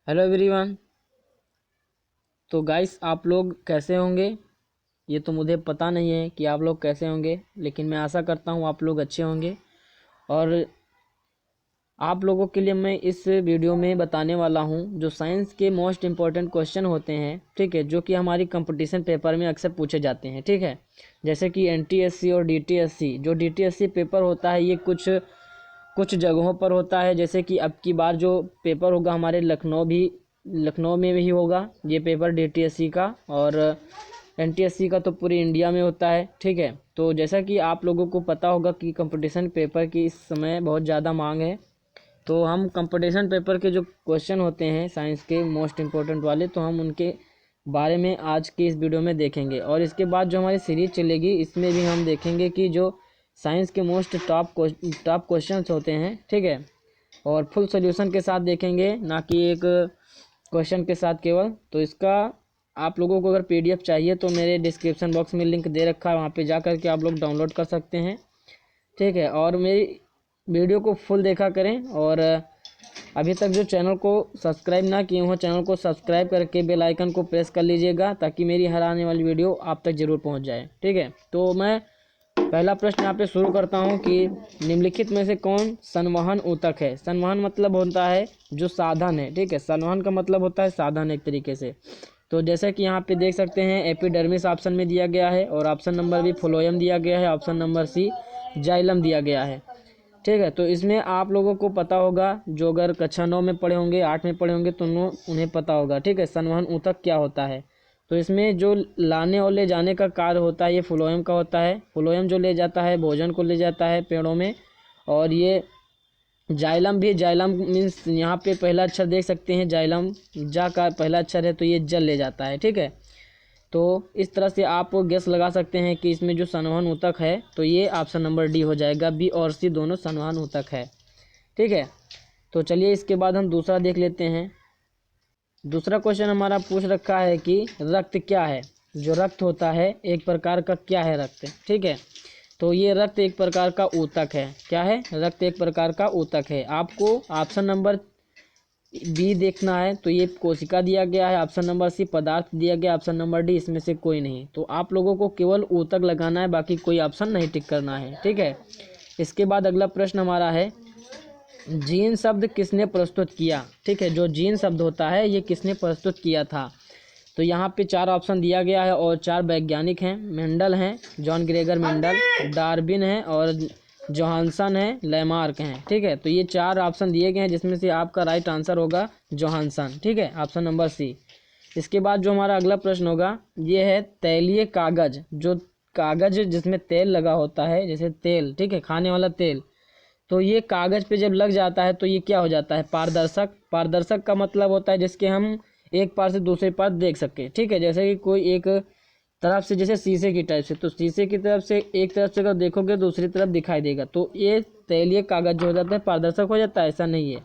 Hello everyone. तो guys आप लोग कैसे होंगे? ये तो मुझे पता नहीं है कि आप लोग कैसे होंगे, लेकिन मैं आशा करता हूँ आप लोग अच्छे होंगे। और आप लोगों के लिए मैं इस वीडियो में बताने वाला हूँ जो साइंस के मोस्ट इम्पॉर्टेंट क्वेश्चन होते हैं, ठीक है, जो कि हमारी कंपटीशन पेपर में अक्सर पूछे जाते हैं, ठीक है। जैसे कि एनटीएससी और डीटीएससी, जो डीटीएससी पेपर होता है ये कुछ कुछ जगहों पर होता है। जैसे कि अब की बार जो पेपर होगा हमारे लखनऊ में भी होगा ये पेपर डीटीएससी का, और एनटीएससी का तो पूरी इंडिया में होता है, ठीक है। तो जैसा कि आप लोगों को पता होगा कि कंपटीशन पेपर की इस समय बहुत ज़्यादा मांग है। तो हम कंपटीशन पेपर के जो क्वेश्चन होते हैं साइंस के मोस्ट इम्पोर्टेंट वाले, तो हम उनके बारे में आज की इस वीडियो में देखेंगे। और इसके बाद जो हमारी सीरीज चलेगी इसमें भी हम देखेंगे कि जो साइंस के मोस्ट टॉप क्वेश्चंस होते हैं, ठीक है, और फुल सॉल्यूशन के साथ देखेंगे, ना कि एक क्वेश्चन के साथ केवल। तो इसका आप लोगों को अगर पीडीएफ चाहिए तो मेरे डिस्क्रिप्शन बॉक्स में लिंक दे रखा है, वहाँ पे जा कर के आप लोग डाउनलोड कर सकते हैं, ठीक है। और मेरी वीडियो को फुल देखा करें, और अभी तक जो चैनल को सब्सक्राइब ना किए हो चैनल को सब्सक्राइब करके बेल आइकन को प्रेस कर लीजिएगा, ताकि मेरी हर आने वाली वीडियो आप तक ज़रूर पहुंच जाए, ठीक है। तो मैं पहला प्रश्न यहाँ पे शुरू करता हूँ कि निम्नलिखित में से कौन संवहन ऊतक है। संवहन मतलब होता है जो साधन है, ठीक है। संवहन का मतलब होता है साधन एक तरीके से। तो जैसे कि यहाँ पे देख सकते हैं एपिडर्मिस ऑप्शन में दिया गया है, और ऑप्शन नंबर बी फ्लोएम दिया गया है, ऑप्शन नंबर सी जाइलम दिया गया है, ठीक है। तो इसमें आप लोगों को पता होगा, जो अगर कक्षा 9 में पढ़े होंगे, 8 में पढ़े होंगे, तो उन्हें पता होगा, ठीक है, संवहन ऊतक क्या होता है। तो इसमें जो लाने और ले जाने का कार्य होता है ये फ्लोएम का होता है। फ्लोएम जो ले जाता है भोजन को ले जाता है पेड़ों में। और ये जाइलम भी, जाइलम मीन्स यहाँ पे पहला अक्षर देख सकते हैं, जाइलम जा का पहला अक्षर है, तो ये जल ले जाता है, ठीक है। तो इस तरह से आप गेस लगा सकते हैं कि इसमें जो संवहन ऊतक है तो ये ऑप्शन नंबर डी हो जाएगा। बी और सी दोनों संवहन ऊतक है, ठीक है। तो चलिए इसके बाद हम दूसरा देख लेते हैं। दूसरा क्वेश्चन हमारा पूछ रखा है कि रक्त क्या है। जो रक्त होता है एक प्रकार का क्या है रक्त, ठीक है। तो ये रक्त एक प्रकार का ऊतक है। क्या है? रक्त एक प्रकार का ऊतक है। आपको ऑप्शन नंबर बी देखना है, तो ये कोशिका दिया गया है। ऑप्शन नंबर सी पदार्थ दिया गया, ऑप्शन नंबर डी इसमें से कोई नहीं। तो आप लोगों को केवल ऊतक लगाना है, बाकी कोई ऑप्शन नहीं टिक करना है, ठीक है। इसके बाद अगला प्रश्न हमारा है जीन शब्द किसने प्रस्तुत किया, ठीक है। जो जीन शब्द होता है ये किसने प्रस्तुत किया था। तो यहाँ पे 4 ऑप्शन दिया गया है, और 4 वैज्ञानिक हैं। मेंडल हैं, जॉन ग्रेगर मेंडल, डार्विन है, और जोहानसन है, लैमार्क हैं, ठीक है। तो ये 4 ऑप्शन दिए गए हैं, जिसमें से आपका राइट आंसर होगा जोहानसन, ठीक है, ऑप्शन नंबर सी। इसके बाद जो हमारा अगला प्रश्न होगा ये है तैलीय कागज। जो कागज जिसमें तेल लगा होता है, जैसे तेल, ठीक है, खाने वाला तेल, तो ये कागज पे जब लग जाता है तो ये क्या हो जाता है? पारदर्शक। पारदर्शक का मतलब होता है जिसके हम एक पार से दूसरे पार देख सके, ठीक है। जैसे कि कोई एक तरफ से, जैसे शीशे की टाइप से, तो शीशे की तरफ से एक तरफ से अगर देखोगे दूसरी तरफ दिखाई देगा, तो ये तैलीय कागज जो हो जाता है पारदर्शक हो जाता है, ऐसा नहीं है।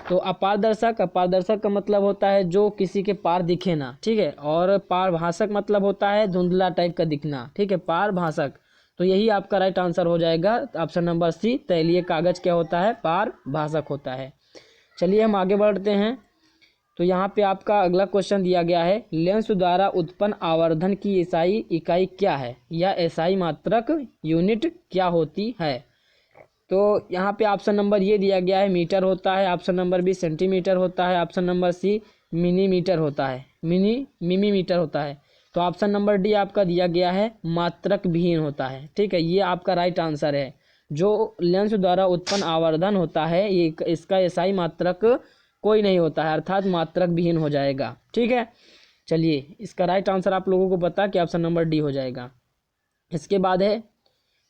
तो अपारदर्शक, अपारदर्शक का मतलब होता है जो किसी के पार दिखे ना, ठीक है। और पारभाषक मतलब होता है धुंधला टाइप का दिखना, ठीक है, पारभाषक। तो यही आपका राइट आंसर हो जाएगा, ऑप्शन नंबर सी तैलीय कागज क्या होता है? पारभाषक होता है। चलिए हम आगे बढ़ते हैं। तो यहाँ पे आपका अगला क्वेश्चन दिया गया है लेंस द्वारा उत्पन्न आवर्धन की एसआई इकाई क्या है, या एसआई मात्रक यूनिट क्या होती है। तो यहाँ पे ऑप्शन नंबर ये दिया गया है मीटर होता है, ऑप्शन नंबर बी सेंटीमीटर होता है, ऑप्शन नंबर सी मिलीमीटर होता है, मिलीमीटर होता है। तो ऑप्शन नंबर डी आपका दिया गया है मात्रक विहीन होता है, ठीक है, ये आपका राइट आंसर है। जो लेंस द्वारा उत्पन्न आवर्धन होता है ये इसका एसआई मात्रक कोई नहीं होता है, अर्थात मात्रक विहीन हो जाएगा, ठीक है। चलिए इसका राइट आंसर आप लोगों को पता कि ऑप्शन नंबर डी हो जाएगा। इसके बाद है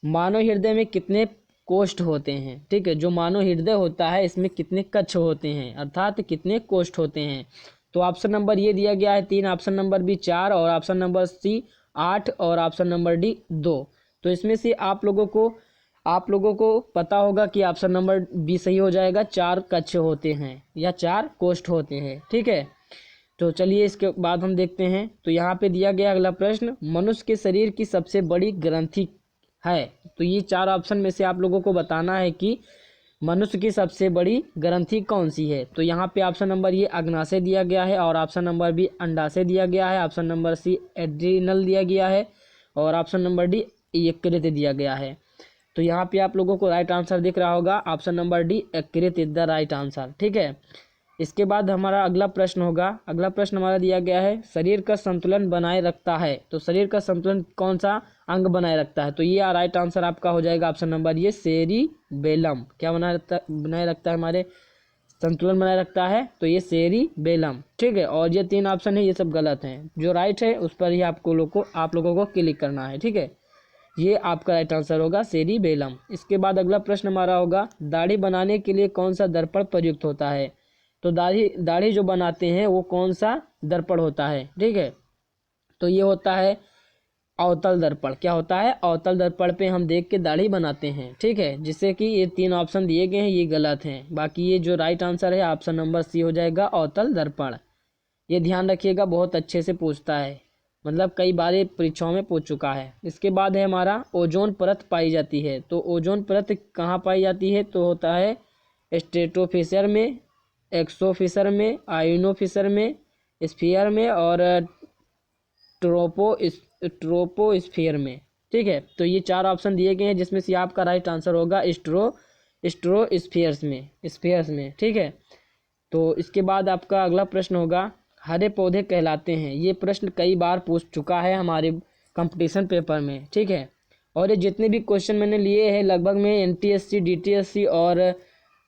मानव हृदय में कितने कोष्ठ होते हैं, ठीक है। जो मानव हृदय होता है इसमें कितने कक्ष होते हैं, अर्थात कितने कोष्ठ होते हैं। तो ऑप्शन नंबर ये दिया गया है 3, ऑप्शन नंबर बी 4, और ऑप्शन नंबर सी 8, और ऑप्शन नंबर डी 2। तो इसमें से आप लोगों को पता होगा कि ऑप्शन नंबर बी सही हो जाएगा। 4 कक्ष होते हैं या 4 कोष्ठ होते हैं, ठीक है। तो चलिए इसके बाद हम देखते हैं। तो यहाँ पे दिया गया अगला प्रश्न मनुष्य के शरीर की सबसे बड़ी ग्रंथि है। तो ये 4 ऑप्शन में से आप लोगों को बताना है कि मनुष्य की सबसे बड़ी ग्रंथि कौन सी है? तो यहाँ पे ऑप्शन नंबर ये अग्नाशय दिया गया है, और ऑप्शन नंबर बी अंडाशय दिया गया है, ऑप्शन नंबर सी एड्रिनल दिया गया है, और ऑप्शन नंबर डी यकृत दिया गया है। तो यहाँ पे आप लोगों को राइट आंसर दिख रहा होगा, ऑप्शन नंबर डी यकृत इज द राइट आंसर। ठीक है, इसके बाद हमारा अगला प्रश्न होगा। अगला प्रश्न हमारा दिया गया है, शरीर का संतुलन बनाए रखता है। तो शरीर का संतुलन कौन सा अंग बनाए रखता है? तो ये राइट आंसर आपका हो जाएगा ऑप्शन नंबर ये सेरिबेलम। क्या बनाए रखता है हमारे संतुलन बनाए रखता है? तो ये सेरिबेलम। ठीक है, और ये 3 ऑप्शन है ये सब गलत हैं, जो राइट है उस पर ही आप लोगों को क्लिक करना है। ठीक है, ये आपका राइट आंसर होगा सेरिबेलम। इसके बाद अगला प्रश्न हमारा होगा, दाढ़ी बनाने के लिए कौन सा दर्पण प्रयुक्त होता है? तो दाढ़ी जो बनाते हैं वो कौन सा दर्पण होता है? ठीक है, तो ये होता है अवतल दर्पण। क्या होता है? अवतल दर्पण पे हम देख के दाढ़ी बनाते हैं। ठीक है, जिससे कि ये 3 ऑप्शन दिए गए हैं ये गलत हैं, बाकी ये जो राइट आंसर है ऑप्शन नंबर सी हो जाएगा अवतल दर्पण। ये ध्यान रखिएगा, बहुत अच्छे से पूछता है, मतलब कई बार ये परीक्षाओं में पूछ चुका है। इसके बाद है हमारा ओजोन परत पाई जाती है। तो ओजोन परत कहाँ पाई जाती है? तो होता है स्ट्रेटोफिशर में, एक्सोफिशर में, आयोनोफिशर में, स्फीयर में और ट्रोपोस्फीयर में। ठीक है, तो ये 4 ऑप्शन दिए गए हैं, जिसमें से आपका राइट आंसर होगा स्ट्रोस्फीयर्स में। ठीक है, तो इसके बाद आपका अगला प्रश्न होगा, हरे पौधे कहलाते हैं। ये प्रश्न कई बार पूछ चुका है हमारे कंपटीशन पेपर में। ठीक है, और ये जितने भी क्वेश्चन मैंने लिए हैं लगभग में एनटीएससी, डीटीएससी और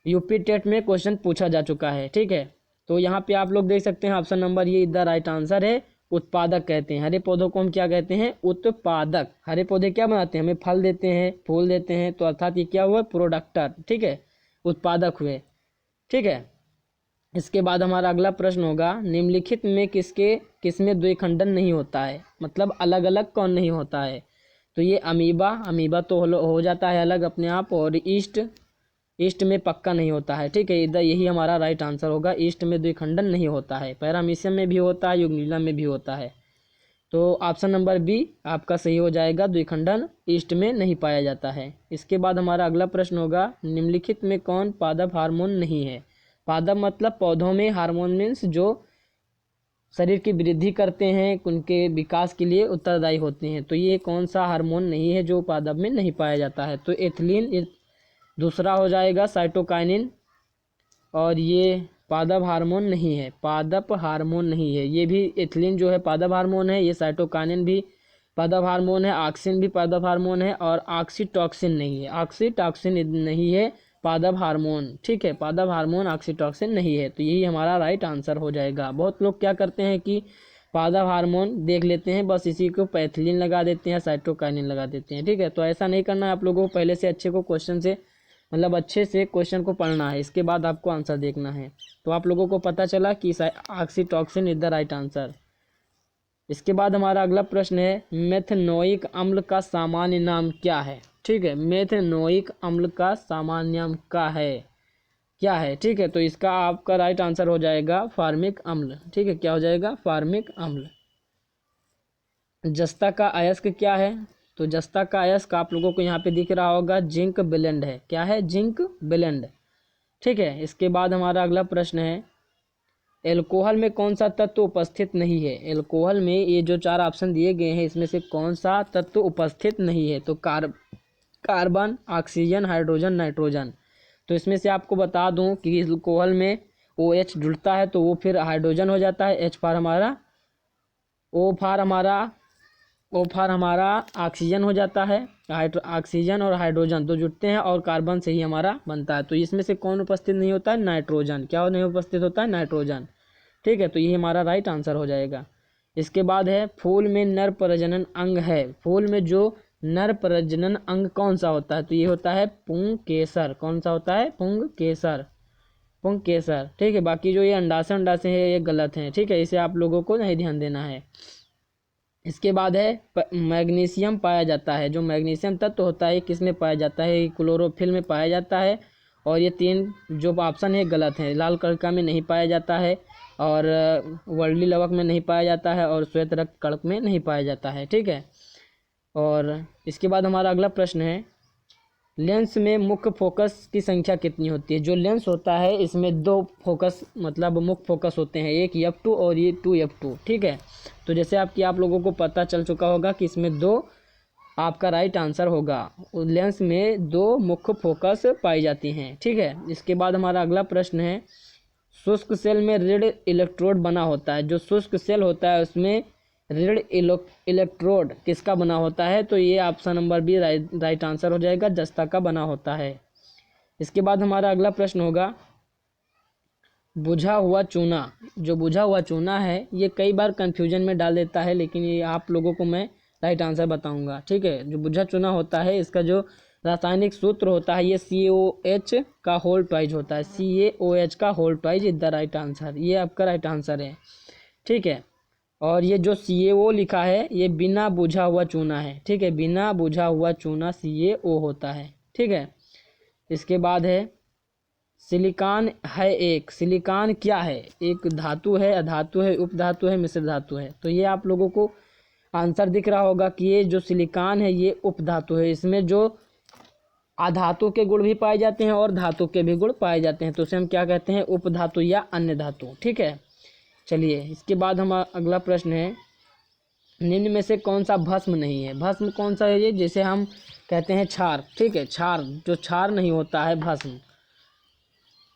यूपी टेट में क्वेश्चन पूछा जा चुका है। ठीक है, तो यहाँ पे आप लोग देख सकते हैं ऑप्शन नंबर ये द राइट आंसर है। उत्पादक कहते हैं हरे पौधों को, हम क्या कहते हैं? उत्पादक। हरे पौधे क्या बनाते हैं? हमें फल देते हैं, फूल देते हैं, तो अर्थात ये क्या हुआ? प्रोडक्टर। ठीक है, उत्पादक हुए। ठीक है, इसके बाद हमारा अगला प्रश्न होगा, निम्नलिखित में किसमें द्विखंडन नहीं होता है? मतलब अलग अलग कौन नहीं होता है? तो ये अमीबा तो हो जाता है अलग अपने आप, और ईस्ट में पक्का नहीं होता है। ठीक है, इधर यही हमारा राइट आंसर होगा, ईस्ट में द्विखंडन नहीं होता है। पैरामीशियम में भी होता है, युग्निला में भी होता है। तो ऑप्शन नंबर बी आपका सही हो जाएगा, द्विखंडन ईस्ट में नहीं पाया जाता है। इसके बाद हमारा अगला प्रश्न होगा, निम्नलिखित में कौन पादप हार्मोन नहीं है? पादप मतलब पौधों में, हार्मोन मीन्स जो शरीर की वृद्धि करते हैं, उनके विकास के लिए उत्तरदायी होते हैं। तो ये कौन सा हार्मोन नहीं है जो पादप में नहीं पाया जाता है? तो एथिलीन दूसरा हो जाएगा, साइटोकाइनिन, और ये पादप हार्मोन नहीं है, पादप हार्मोन नहीं है। ये भी एथिलीन जो है पादप हार्मोन है, ये साइटोकाइनिन भी पादप हार्मोन है, ऑक्सिन भी पादप हार्मोन है, और ऑक्सीटॉक्सिन नहीं है। ऑक्सीटॉक्सिन नहीं है पादप हार्मोन। ठीक है, पादप हार्मोन ऑक्सीटॉक्सिन नहीं है। तो यही हमारा राइट आंसर हो जाएगा। बहुत लोग क्या करते हैं कि पादप हार्मोन देख लेते हैं, बस इसी को पैथिलीन लगा देते हैं, साइटोकाइनिन लगा देते हैं। ठीक है, तो ऐसा नहीं करना है आप लोगों को, पहले से अच्छे से क्वेश्चन को पढ़ना है, इसके बाद आपको आंसर देखना है। तो आप लोगों को पता चला कि oxytocin is the right answer. इसके बाद हमारा अगला प्रश्न है, मेथनोइक अम्ल का सामान्य नाम क्या है? ठीक है, मेथनोइक अम्ल का सामान्य नाम क्या है? ठीक है, तो इसका आपका राइट आंसर हो जाएगा फार्मिक अम्ल। ठीक है, क्या हो जाएगा? फार्मिक अम्ल। जस्ता का अयस्क क्या है? तो जस्ता का अयस्क आप लोगों को यहाँ पे दिख रहा होगा, जिंक ब्लेंड है। क्या है? Zinc blende. ठीक है, इसके बाद हमारा अगला प्रश्न है, एल्कोहल में कौन सा तत्व उपस्थित नहीं है? एल्कोहल में ये जो 4 ऑप्शन दिए गए हैं इसमें से कौन सा तत्व उपस्थित नहीं है? तो कार्बन, ऑक्सीजन, हाइड्रोजन, नाइट्रोजन। तो इसमें से आपको बता दूं कि एल्कोहल में OH जुड़ता है तो वो फिर हाइड्रोजन हो जाता है, O फॉर हमारा ऑक्सीजन हो जाता है। ऑक्सीजन और हाइड्रोजन तो जुड़ते हैं और कार्बन से ही हमारा बनता है। तो इसमें से कौन उपस्थित नहीं होता है? नाइट्रोजन। क्या नहीं उपस्थित होता है? नाइट्रोजन। ठीक है, तो ये हमारा राइट आंसर हो जाएगा। इसके बाद है, फूल में नर प्रजनन अंग है। फूल में जो नर प्रजनन अंग कौन सा होता है? तो ये होता है पुंकेसर। कौन सा होता है? पुंकेसर। ठीक है, बाकी जो ये अंडाशय है ये गलत है। ठीक है, इसे आप लोगों को नहीं ध्यान देना है। इसके बाद है, मैग्नीशियम पाया जाता है। जो मैग्नीशियम तत्व होता है किस में पाया जाता है? क्लोरोफिल में पाया जाता है। और ये 3 जो ऑप्शन है गलत है। लाल कणिका में नहीं पाया जाता है, और वर्ली लवक में नहीं पाया जाता है, और श्वेत रक्त कणक में नहीं पाया जाता है। ठीक है, और इसके बाद हमारा अगला प्रश्न है, लेंस में मुख्य फोकस की संख्या कितनी होती है? जो लेंस होता है इसमें दो फोकस मतलब मुख्य फोकस होते हैं, एक f2 और ये 2f2, ठीक है। तो जैसे आप लोगों को पता चल चुका होगा कि इसमें दो आपका राइट आंसर होगा। लेंस में दो मुख्य फोकस पाई जाती हैं, ठीक है। इसके बाद हमारा अगला प्रश्न है, शुष्क सेल में ऋण इलेक्ट्रोड बना होता है। जो शुष्क सेल होता है उसमें ऋण इलेक्ट्रोड किसका बना होता है? तो ये option number B right answer हो जाएगा, जस्ता का बना होता है। इसके बाद हमारा अगला प्रश्न होगा, बुझा हुआ चूना। जो बुझा हुआ चूना है ये कई बार कंफ्यूजन में डाल देता है, लेकिन ये आप लोगों को मैं राइट आंसर बताऊंगा, ठीक है। जो बुझा चूना होता है इसका जो रासायनिक सूत्र होता है ये CaOH का होल ट्वाइज होता है। CaOH का whole twice is the right answer, ये आपका राइट आंसर है, ठीक है। और ये जो CaO लिखा है ये बिना बुझा हुआ चूना है, ठीक है। बिना बुझा हुआ चूना CaO होता है, ठीक है। इसके बाद है, सिलिकॉन है एक, सिलिकॉन क्या है? एक धातु है, अधातु है, उपधातु है, मिश्र धातु है? तो ये आप लोगों को आंसर दिख रहा होगा कि ये जो सिलिकॉन है ये उपधातु है। इसमें जो अधातु के गुण भी पाए जाते हैं और धातु के भी गुण पाए जाते हैं, तो उसे हम क्या कहते हैं? उपधातु या अन्य धातु, ठीक है। चलिए इसके बाद हमारा अगला प्रश्न है, निम्न में से कौन सा भस्म नहीं है? भस्म कौन सा है? ये जैसे हम कहते हैं क्षार, ठीक है। क्षार, जो क्षार नहीं होता है भस्म,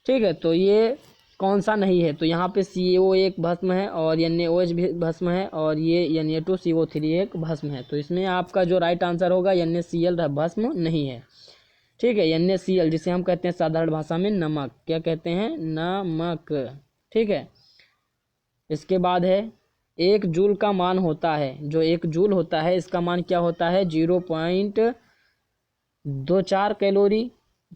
ठीक है। तो ये कौन सा नहीं है? तो यहाँ पे CaO एक भस्म है और NaOH भी भस्म है और ये Na2CO3 एक भस्म है। तो इसमें आपका जो राइट आंसर होगा NaCl भस्म नहीं है, ठीक है। NaCl जिसे हम कहते हैं साधारण भाषा में नमक, क्या कहते हैं? नमक, ठीक है। इसके बाद है, एक जूल का मान होता है, जो एक जूल होता है इसका मान क्या होता है? 0.24 कैलोरी,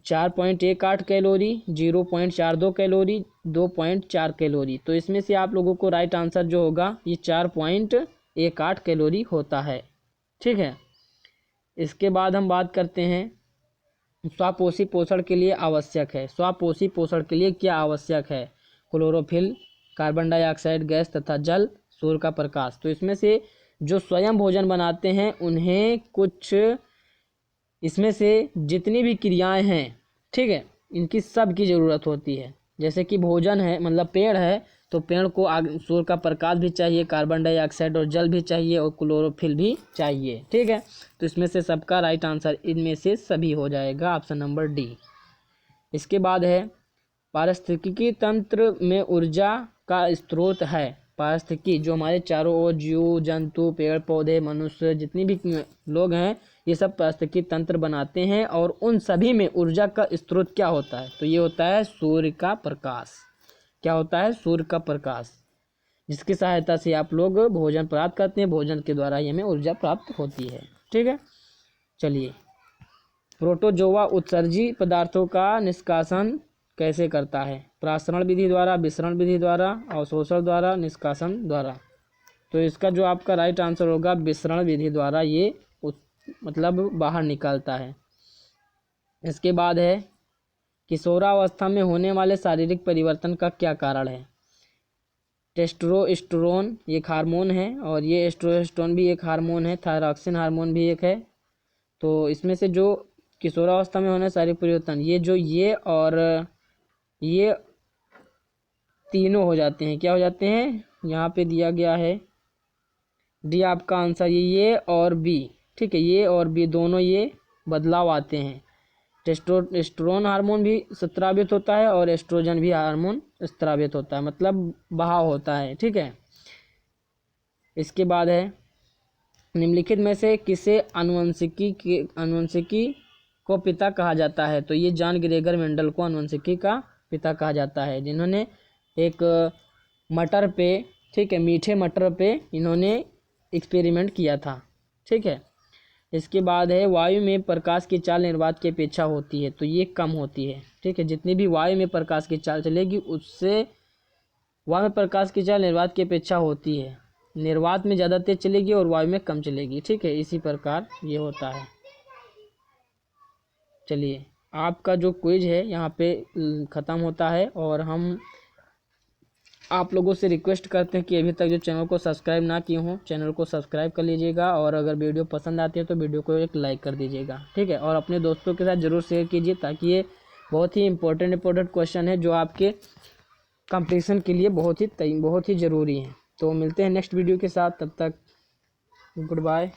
4.18 कैलोरी, 0.42 कैलोरी, 2.4 कैलोरी। तो इसमें से आप लोगों को राइट आंसर जो होगा ये 4.18 कैलोरी होता है, ठीक है। इसके बाद हम बात करते हैं, स्वापोषी पोषण के लिए आवश्यक है। स्वापोषी पोषण के लिए क्या आवश्यक है? क्लोरोफिल, कार्बन डाइऑक्साइड गैस तथा जल, सूर्य का प्रकाश। तो इसमें से जो स्वयं भोजन बनाते हैं उन्हें कुछ इसमें से जितनी भी क्रियाएं हैं, ठीक है, इनकी सब की ज़रूरत होती है। जैसे कि भोजन है मतलब पेड़ है, तो पेड़ को सूर्य का प्रकाश भी चाहिए, कार्बन डाइऑक्साइड और जल भी चाहिए और क्लोरोफिल भी चाहिए, ठीक है। तो इसमें से सबका राइट आंसर इनमें से सभी हो जाएगा, ऑप्शन नंबर डी। इसके बाद है, पारिस्थितिकी तंत्र में ऊर्जा का स्रोत है। पारिस्थितिकी जो हमारे चारों ओर जीव जंतु पेड़ पौधे मनुष्य जितनी भी लोग हैं ये सब पारिस्थितिकी तंत्र बनाते हैं और उन सभी में ऊर्जा का स्रोत क्या होता है? तो ये होता है सूर्य का प्रकाश। क्या होता है? सूर्य का प्रकाश, जिसकी सहायता से आप लोग भोजन प्राप्त करते हैं, भोजन के द्वारा ही हमें ऊर्जा प्राप्त होती है, ठीक है। चलिए, प्रोटोजोआ उत्सर्जी पदार्थों का निष्कासन कैसे करता है? प्रासरण विधि द्वारा, विसरण विधि द्वारा, अवशोषण द्वारा, निष्कासन द्वारा। तो इसका जो आपका राइट आंसर होगा विसरण विधि द्वारा ये मतलब बाहर निकलता है। इसके बाद है, किशोरावस्था में होने वाले शारीरिक परिवर्तन का क्या कारण है? टेस्टोस्टेरोन एक हार्मोन है और ये एस्ट्रोस्टेरोन भी एक हार्मोन है, थायरॉक्सिन हार्मोन भी एक है। तो इसमें से जो किशोरावस्था में होने शारीरिक परिवर्तन, ये जो ये और ये तीनों हो जाते हैं, क्या हो जाते हैं? यहाँ पे दिया गया है डी आपका आंसर, ये और बी, ठीक है। ये और बी दोनों ये बदलाव आते हैं। टेस्टोस्टेरोन हार्मोन भी स्रावित होता है और एस्ट्रोजन भी हार्मोन स्रावित होता है, मतलब बहाव होता है, ठीक है। इसके बाद है, निम्नलिखित में से किसे अनुवंशिकी को पिता कहा जाता है? तो ये जॉन ग्रेगर मेंडल को अनुवंशिकी का पिता कहा जाता है, जिन्होंने एक मटर पे, ठीक है, मीठे मटर पे इन्होंने एक्सपेरिमेंट किया था, ठीक है। इसके बाद है, वायु में प्रकाश की चाल निर्वात की अपेक्षा होती है, तो ये कम होती है, ठीक है। जितनी भी वायु में प्रकाश की चाल चलेगी उससे वायु में प्रकाश की चाल निर्वात की अपेक्षा होती है, निर्वात में ज़्यादा तेज चलेगी और वायु में कम चलेगी, ठीक है। इसी प्रकार ये होता है। चलिए, आपका जो क्विज है यहाँ पे ख़त्म होता है और हम आप लोगों से रिक्वेस्ट करते हैं कि अभी तक जो चैनल को सब्सक्राइब ना किए हों चैनल को सब्सक्राइब कर लीजिएगा, और अगर वीडियो पसंद आती है तो वीडियो को एक लाइक कर दीजिएगा, ठीक है। और अपने दोस्तों के साथ ज़रूर शेयर कीजिए, ताकि ये बहुत ही इंपॉर्टेंट क्वेश्चन है जो आपके कंपटीशन के लिए बहुत ही ज़रूरी है। तो मिलते हैं नेक्स्ट वीडियो के साथ, तब तक गुड बाय।